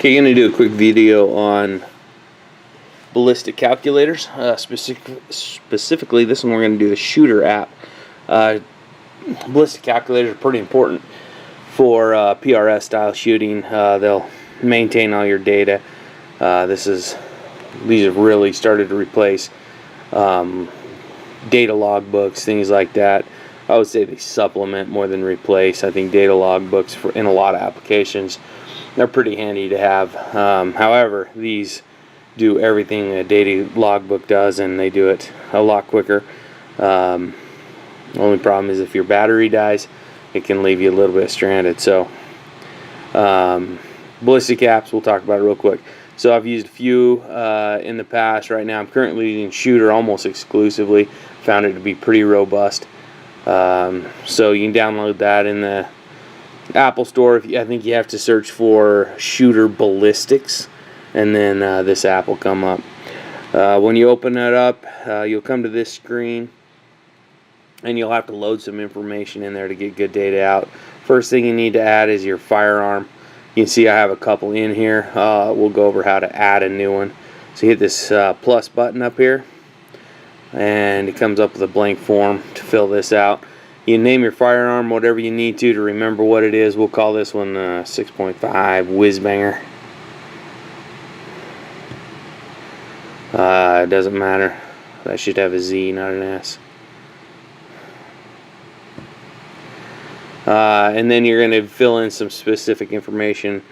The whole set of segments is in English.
Okay, I'm going to do a quick video on ballistic calculators. Specifically, this one we're going to do the Shooter app. Ballistic calculators are pretty important for PRS style shooting. They'll maintain all your data. These have really started to replace data logbooks, things like that. I would say they supplement more than replace. I think data logbooks in a lot of applications, they're pretty handy to have. However, these do everything a data logbook does, and they do it a lot quicker. The only problem is if your battery dies, it can leave you a little bit stranded. So ballistic apps, we'll talk about it real quick. So I've used a few in the past. Right now I'm currently using Shooter almost exclusively. Found it to be pretty robust. So you can download that in the Apple Store. I think you have to search for Shooter Ballistics, and then this app will come up. When you open that up, you'll come to this screen, and you'll have to load some information in there to get good data out. First thing you need to add is your firearm. You can see I have a couple in here. We'll go over how to add a new one. So you hit this plus button up here, and it comes up with a blank form to fill this out. You name your firearm whatever you need to remember what it is. We'll call this one 6.5 Whiz Banger. It doesn't matter. That should have a Z, not an S. And then you're going to fill in some specific information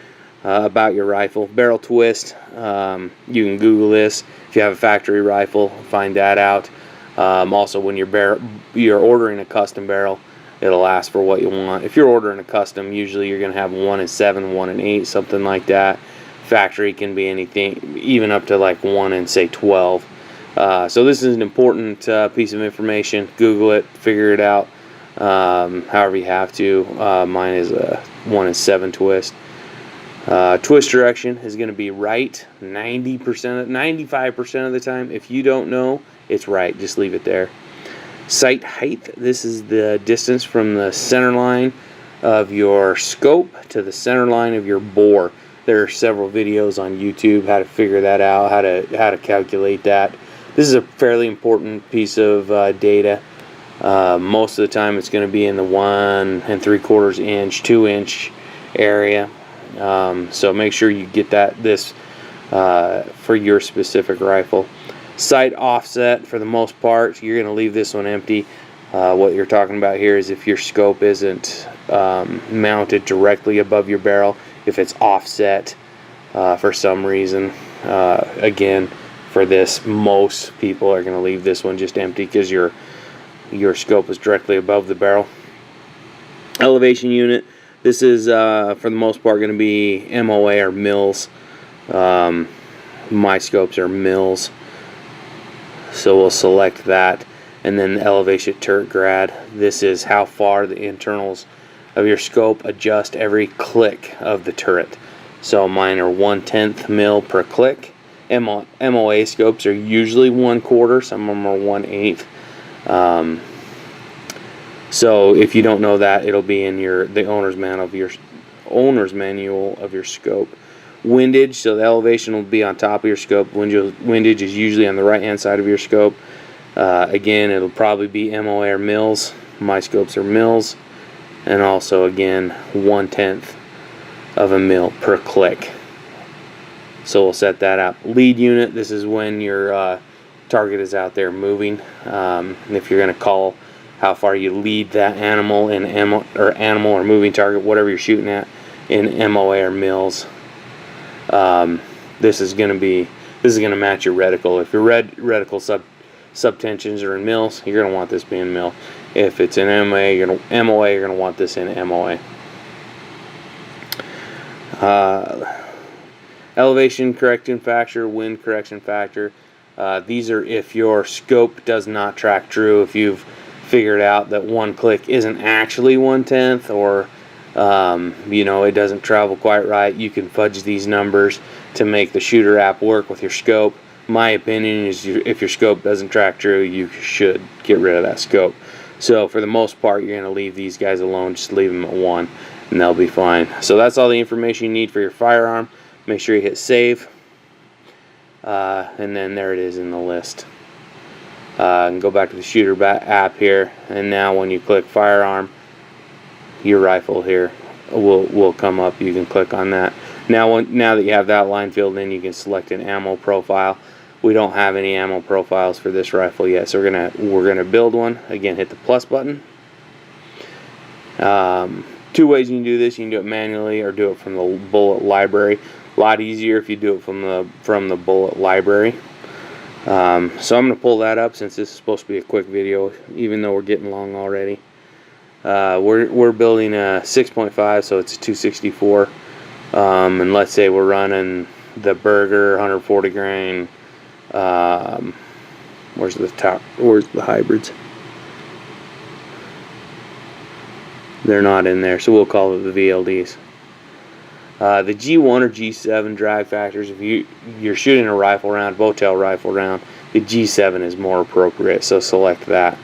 about your rifle. Barrel twist, you can Google this. If you have a factory rifle, find that out. Also, when you're ordering a custom barrel, it'll ask for what you want. If you're ordering a custom, usually you're going to have 1 and 7, 1 and 8, something like that. Factory can be anything, even up to like 1 and say 12. So this is an important piece of information. Google it, figure it out. However you have to. Mine is a 1 and 7 twist. Twist direction is going to be right 95% of the time. If you don't know, it's right. Just leave it there. Sight height. This is the distance from the center line of your scope to the center line of your bore. There are several videos on YouTube how to figure that out, how to calculate that. This is a fairly important piece of data. Most of the time it's going to be in the 1 3/4 inch, 2 inch area. So make sure you get this for your specific rifle. Sight offset, for the most part, you're going to leave this one empty. What you're talking about here is if your scope isn't mounted directly above your barrel, if it's offset for some reason. Again, for this, most people are going to leave this one just empty because your scope is directly above the barrel. Elevation unit. This is for the most part going to be MOA or mils. My scopes are mils, so we'll select that. And then the elevation turret grad. This is how far the internals of your scope adjust every click of the turret. So mine are 1/10 mil per click. MOA scopes are usually 1/4. Some of them are 1/8. So if you don't know that, it'll be in the owner's manual of your scope. Windage, so the elevation will be on top of your scope. Windage is usually on the right hand side of your scope. Again, it'll probably be MOA or mils. My scopes are mils. And also again 1/10 of a mil per click. So we'll set that up. Lead unit, this is when your target is out there moving. If you're going to call how far you lead that animal in animal or moving target, whatever you're shooting at, in MOA or mils. This is going to match your reticle. If your reticle subtensions are in mils, you're going to want this being mil. If it's in MOA, you're going to want this in MOA. Elevation correction factor, wind correction factor. These are if your scope does not track true. If you've figured out that one click isn't actually 1/10, or it doesn't travel quite right, you can fudge these numbers to make the Shooter app work with your scope. My opinion is if your scope doesn't track true, you should get rid of that scope. So for the most part, you're going to leave these guys alone. Just leave them at 1 and they'll be fine. So that's all the information you need for your firearm. Make sure you hit save, and then there it is in the list. And go back to the Shooter app here, and now when you click firearm, your rifle here will come up. You can click on that. Now that you have that line filled in, you can select an ammo profile. We don't have any ammo profiles for this rifle yet, so we're gonna build one. Again, hit the plus button. Two ways you can do this. You can do it manually or do it from the bullet library. A lot easier if you do it from the bullet library. So I'm going to pull that up since this is supposed to be a quick video, even though we're getting long already. We're building a 6.5, so it's a 264. And let's say we're running the Burger 140 grain. Where's the hybrids? They're not in there, so we'll call it the VLDs. The G1 or G7 drag factors, if you're shooting a rifle round, bowtail rifle round, the G7 is more appropriate, so select that,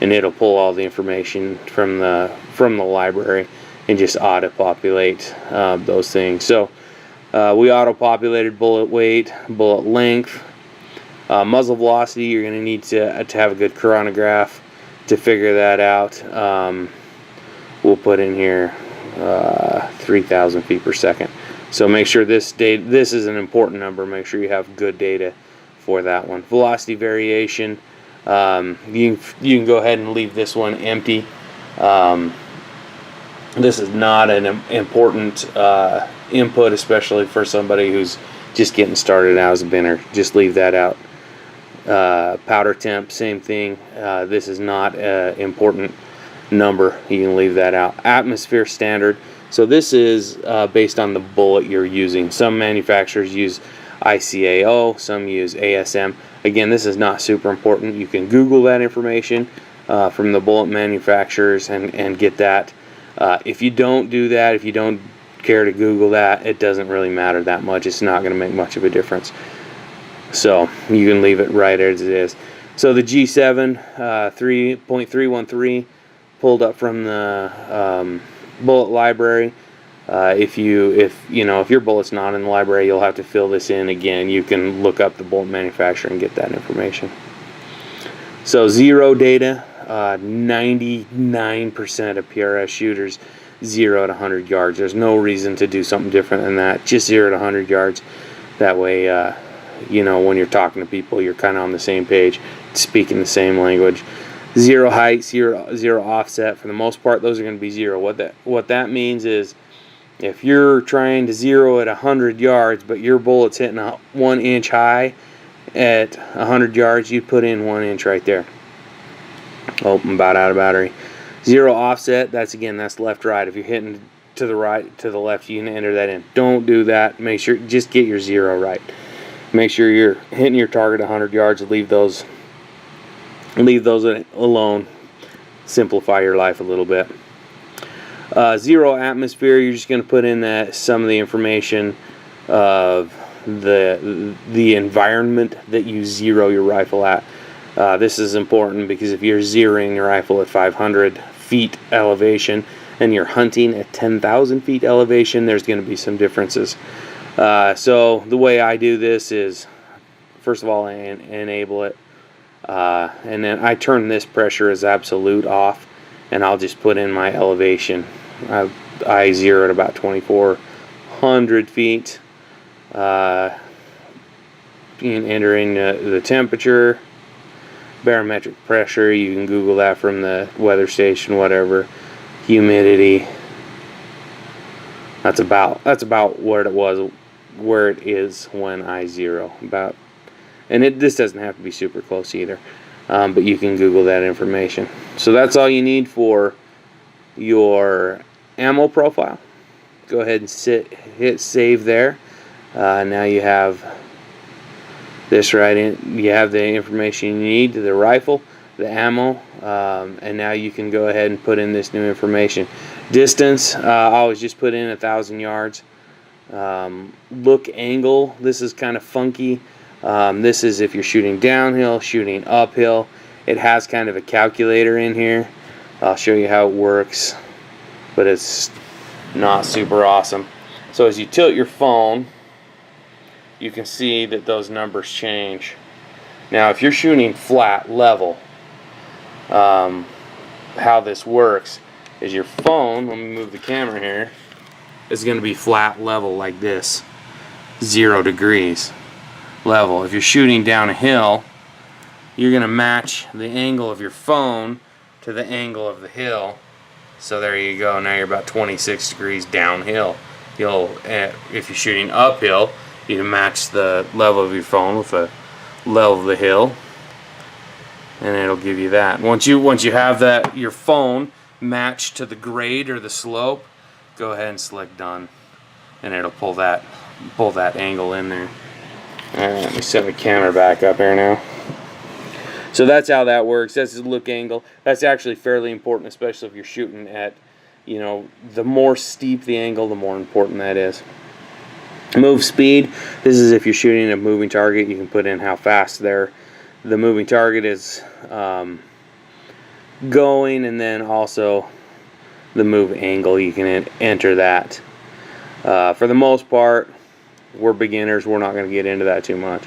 and it'll pull all the information from the library and just auto-populate those things. So we auto-populated bullet weight, bullet length, muzzle velocity. You're going to need to have a good chronograph to figure that out. We'll put in here 3,000 feet per second. So make sure this is an important number. Make sure you have good data for that one. Velocity variation. You can go ahead and leave this one empty. This is not an important input, especially for somebody who's just getting started out as a beginner. Just leave that out. Powder temp, same thing. This is not an important number. You can leave that out. Atmosphere standard. So this is based on the bullet you're using. Some manufacturers use ICAO, some use ASM. Again, this is not super important. You can Google that information from the bullet manufacturers and get that. If you don't do that, if you don't care to Google that, it doesn't really matter that much. It's not going to make much of a difference. So you can leave it right as it is. So the G7 3.313 pulled up from the bullet library. If your bullet's not in the library, you'll have to fill this in again. You can look up the bullet manufacturer and get that information. So zero data, 99% of PRS shooters 0 to 100 yards. There's no reason to do something different than that. Just 0 to 100 yards. That way, when you're talking to people, you're kind of on the same page, speaking the same language. Zero height, zero offset. For the most part, those are going to be 0. What that means is, if you're trying to zero at 100 yards, but your bullet's hitting 1 inch high at 100 yards, you put in 1 inch right there. Oh, I'm about out of battery. Zero offset. That's left right. If you're hitting to the right, to the left, you can enter that in. Don't do that. Make sure just get your 0 right. Make sure you're hitting your target 100 yards. Leave those alone. Simplify your life a little bit. Zero atmosphere. You're just going to put in some of the information of the environment that you zero your rifle at. This is important because if you're zeroing your rifle at 500 feet elevation and you're hunting at 10,000 feet elevation, there's going to be some differences. So the way I do this is, first of all, I enable it. And then I turn this pressure as absolute off, and I'll just put in my elevation. I zero at about 2,400 feet. You can enter in the temperature, barometric pressure. You can Google that from the weather station, whatever. Humidity. That's about where it is when I zero. This doesn't have to be super close either, but you can Google that information. So that's all you need for your ammo profile. Go ahead and hit save there. Now you have this right in. You have the information you need, the rifle, the ammo, and now you can go ahead and put in this new information. Distance, I always just put in 1,000 yards. Look angle, this is kind of funky. This is if you're shooting downhill, shooting uphill. It has kind of a calculator in here. I'll show you how it works, but it's not super awesome. So as you tilt your phone, you can see that those numbers change. Now if you're shooting flat level, how this works is your phone, let me move the camera here, is going to be flat level like this, 0 degrees level. If you're shooting down a hill, you're going to match the angle of your phone to the angle of the hill. So there you go, now you're about 26 degrees downhill. If you're shooting uphill, you match the level of your phone with the level of the hill, and it'll give you that. Once you have that, your phone matched to the grade or the slope, go ahead and select done, and it'll pull that angle in there. Alright, let me set the camera back up here now. So that's how that works. That's the look angle. That's actually fairly important, especially if you're shooting at, the more steep the angle, the more important that is. Move speed. This is if you're shooting a moving target. You can put in how fast the moving target is going, and then also the move angle. You can enter that. For the most part, we're beginners. We're not going to get into that too much.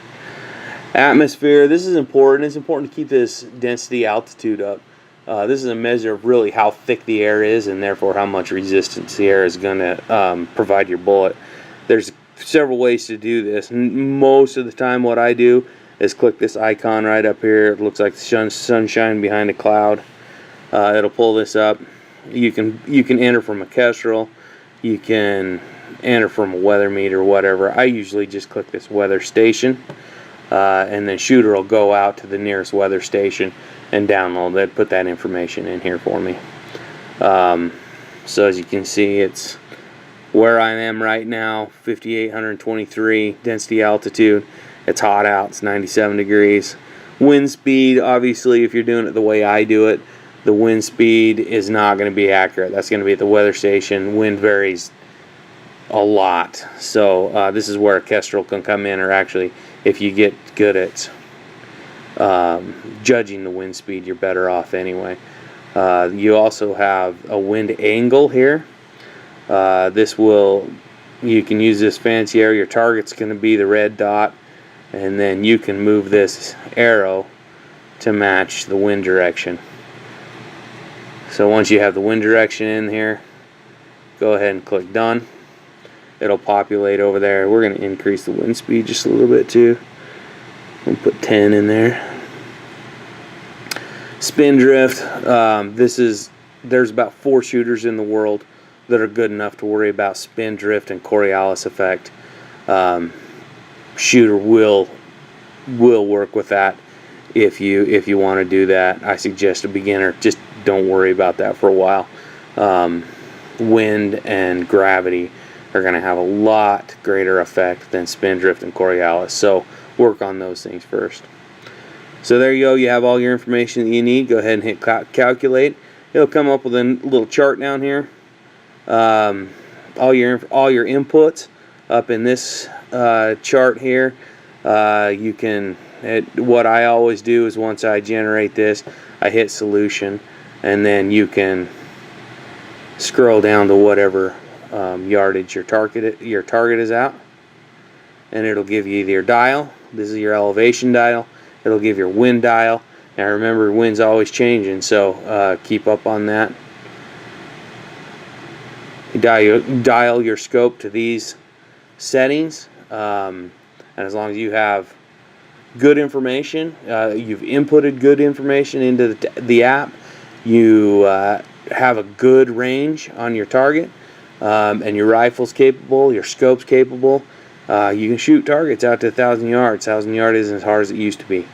Atmosphere. This is important. It's important to keep this density altitude up. This is a measure of really how thick the air is, and therefore how much resistance the air is going to provide your bullet. There's several ways to do this. Most of the time what I do is click this icon right up here. It looks like the sunshine behind a cloud. It'll pull this up. You can enter from a Kestrel. You can enter from a weather meter, whatever. I usually just click this weather station, and then Shooter will go out to the nearest weather station and download that, put that information in here for me. So as you can see, it's where I am right now, 5,823 density altitude. It's hot out, it's 97 degrees. Wind speed, obviously, if you're doing it the way I do it, the wind speed is not going to be accurate. That's going to be at the weather station. Wind varies a lot. So this is where a Kestrel can come in, or actually, if you get good at judging the wind speed, you're better off anyway. You also have a wind angle here. You can use this fancy arrow. Your target's going to be the red dot, and then you can move this arrow to match the wind direction. So once you have the wind direction in here, go ahead and click done. It'll populate over there. We're going to increase the wind speed just a little bit too. We'll put 10 in there. Spin drift. There's about 4 shooters in the world that are good enough to worry about spin drift and Coriolis effect. Shooter will work with that if you want to do that. I suggest a beginner just don't worry about that for a while. Wind and gravity are going to have a lot greater effect than spin drift and Coriolis, so work on those things first. So there you go. You have all your information that you need. Go ahead and hit calculate. It'll come up with a little chart down here. All your inputs up in this chart here. What I always do is once I generate this, I hit solution, and then you can scroll down to whatever yardage your target is at, and it'll give you your dial. This is your elevation dial. It'll give your wind dial. Now remember, wind's always changing, so keep up on that. You dial your scope to these settings, and as long as you have good information, you've inputted good information into the app, you have a good range on your target, and your rifle's capable, your scope's capable, you can shoot targets out to 1,000 yards. 1,000 yards isn't as hard as it used to be.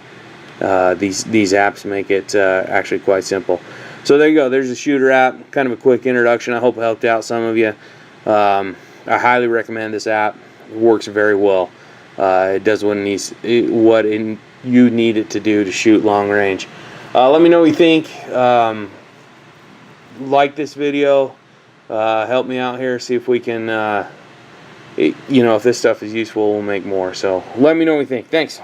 These apps make it actually quite simple. So there you go. There's the Shooter app. Kind of a quick introduction. I hope it helped out some of you. I highly recommend this app. It works very well. It does what you need it to do to shoot long range. Let me know what you think. Like this video. Help me out here. See if we can, if this stuff is useful, we'll make more. So let me know what you think. Thanks.